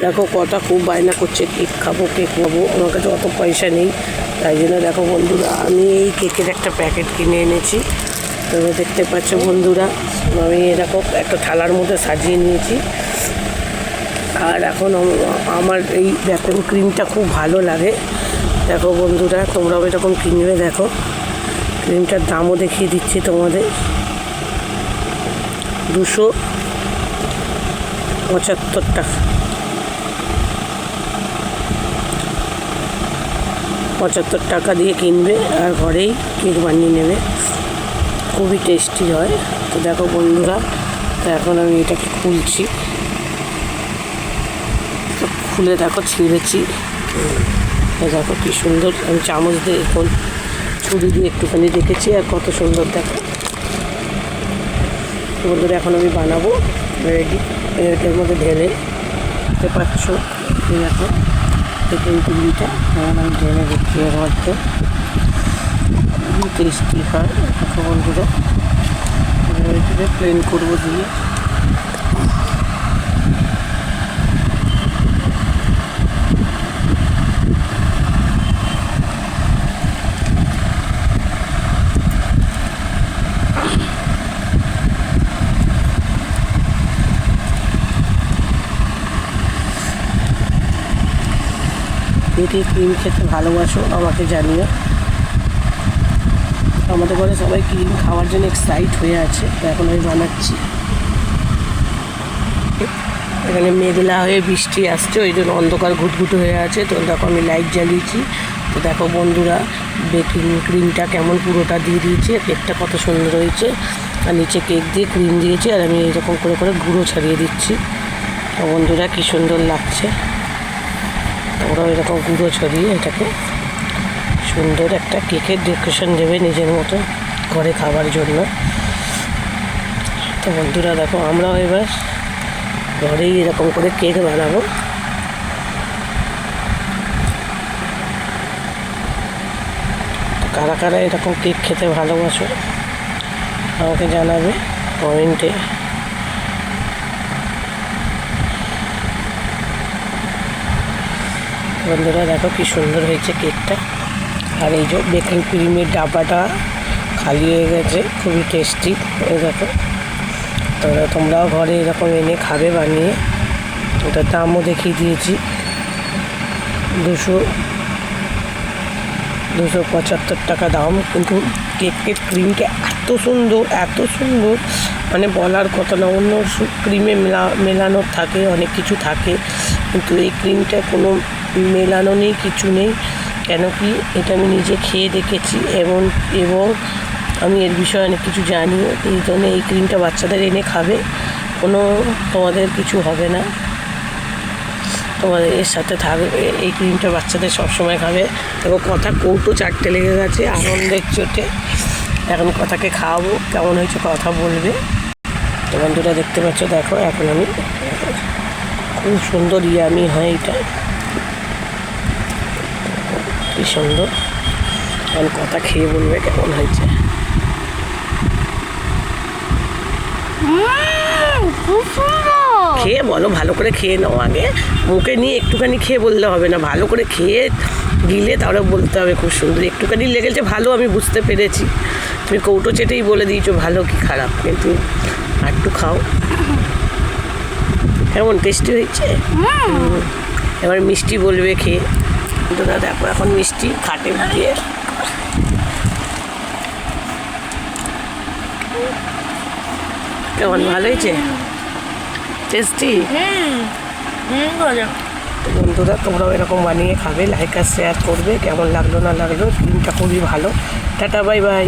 দেখো কথা খুব বায়না করছে কেক খাবো আমার কাছে অত পয়সা নেই, তাই জন্য দেখো বন্ধুরা আমি এই কেকের একটা প্যাকেট কিনে এনেছি। তোমরা দেখতে পাচ্ছ বন্ধুরা, আমি এরকম একটা থালার মধ্যে সাজিয়ে নিয়েছি। আর এখন আমার এই ব্যাপেন ক্রিমটা খুব ভালো লাগে। দেখো বন্ধুরা, তোমরাও এরকম কিনবে। দেখো ক্রিমটার দামও দেখিয়ে দিচ্ছি তোমাদের, 275 টাকা। 75 টাকা দিয়ে কিনবে আর ঘরেই কেক বানিয়ে নেবে, খুবই টেস্টি হয়। তো দেখো বন্ধুরা, তো এখন আমি এটাকে খুলছি। খুলে দেখো ছিঁড়েছি, দেখো কি সুন্দর। আমি চামচ দিয়ে এখন ছুরি দিয়ে একটুখানি রেখেছি, আর কত সুন্দর দেখো বন্ধুরা। এখন আমি বানাবো, রেডি। এর মধ্যে ঢেলে দেখতে পাচ্ছ, দেখো চিকেন চিংড়িটা এখন আমি ঢেলে দিচ্ছি এর মধ্যে। খুবই টেস্টি হয় দেখো বন্ধুরা। প্লেন করবো দিয়ে যদি ক্রিম খেতে ভালোবাসো আমাকে জানিও। আমাদের ঘরে সবাই ক্রিম খাওয়ার জন্য এক্সাইট হয়ে আছে, তো এখন আমি বানাচ্ছি। এখানে মেঘলা হয়ে বৃষ্টি আসছে, ওই জন্য অন্ধকার ঘুটঘুট হয়ে আছে। তো দেখো আমি লাইট জ্বালিয়েছি। তো দেখো বন্ধুরা, বেকিং ক্রিমটা কেমন পুরোটা দিয়ে দিয়েছি, কেকটা কত সুন্দর হয়েছে। আর নিচে কেক দিয়ে ক্রিম দিয়েছি, আর আমি এরকম করে করে গুঁড়ো ছাড়িয়ে দিচ্ছি। তো বন্ধুরা কী সুন্দর লাগছে। তোমরাও এরকম গুঁড়ো ছড়িয়ে এটাকে সুন্দর একটা কেকের ডেকোরেশন দেবে নিজের মতো ঘরে খাবার জন্য। তো বন্ধুরা দেখো, আমরাও এবার ঘরেই এরকম করে কেক বানাবো। কারা কারা এরকম কেক খেতে ভালোবাসো আমাকে জানাবে কমেন্টে। বন্ধুরা দেখো কি সুন্দর হয়েছে কেকটা। আর এই যে বেকিং ক্রিমের ডাব্বাটা খালি হয়ে গেছে, খুবই টেস্টি। এই দেখো, তোমরাও ঘরে এরকম এনে খাবে বানিয়ে। ওটার দামও দেখিয়ে দিয়েছি, 275 টাকা দাম। কিন্তু কেকের ক্রিমটা এত সুন্দর মানে বলার কথা না। অন্য ক্রিমে মেলানো থাকে, অনেক কিছু থাকে, কিন্তু এই ক্রিমটা কোনো মেলানো নেই, কিছু নেই। কেন কি, এটা আমি নিজে খেয়ে দেখেছি এবং আমি এর বিষয়ে অনেক কিছু জানিও। এই জন্য এই ক্রিমটা বাচ্চাদের এনে খাবে, কোনো তোমাদের কিছু হবে না, তোমাদের এর সাথে থাকবে। এই ক্রিমটা বাচ্চাদের সবসময় খাবে। দেখো কথা কৌটো 4টে লেগে গেছে আনন্দের চোটে। এখন কথাকে খাওয়াবো, কেমন হয়েছে কথা বলবে। তো বন্ধুরা দেখতে পাচ্ছ, দেখো এখন আমি খুব সুন্দর ইয়ামি হয় এটা, কি সুন্দর। এখন কথা খেয়ে বলবে কেমন হয়েছে। খেয়ে বলো, ভালো করে খেয়ে নাও। আগে মুখে নিয়ে একটুখানি খেয়ে বললে হবে না, ভালো করে খেয়ে গিলে তারপরে বলতে হবে খুব সুন্দর। একটুখানি লেগেছে ভালো, আমি বুঝতে পেরেছি। তুমি কৌটো চেটেই বলে দিয়েছো ভালো কি খারাপ, কিন্তু একটু খাও। কেমন টেস্টি হয়েছে। এবার মিষ্টি বলবে খেয়ে। কিন্তু দাদা দেখো এখন মিষ্টি খাটে দিয়ে কেমন, ভালো হয়েছে, টেস্টি। বন্ধুরা তোমরাও এরকম বানিয়ে খাবে, লাইক আর শেয়ার করবে। কেমন লাগলো না লাগলো, ক্রিমটা খুবই ভালো। Tata, bye bye.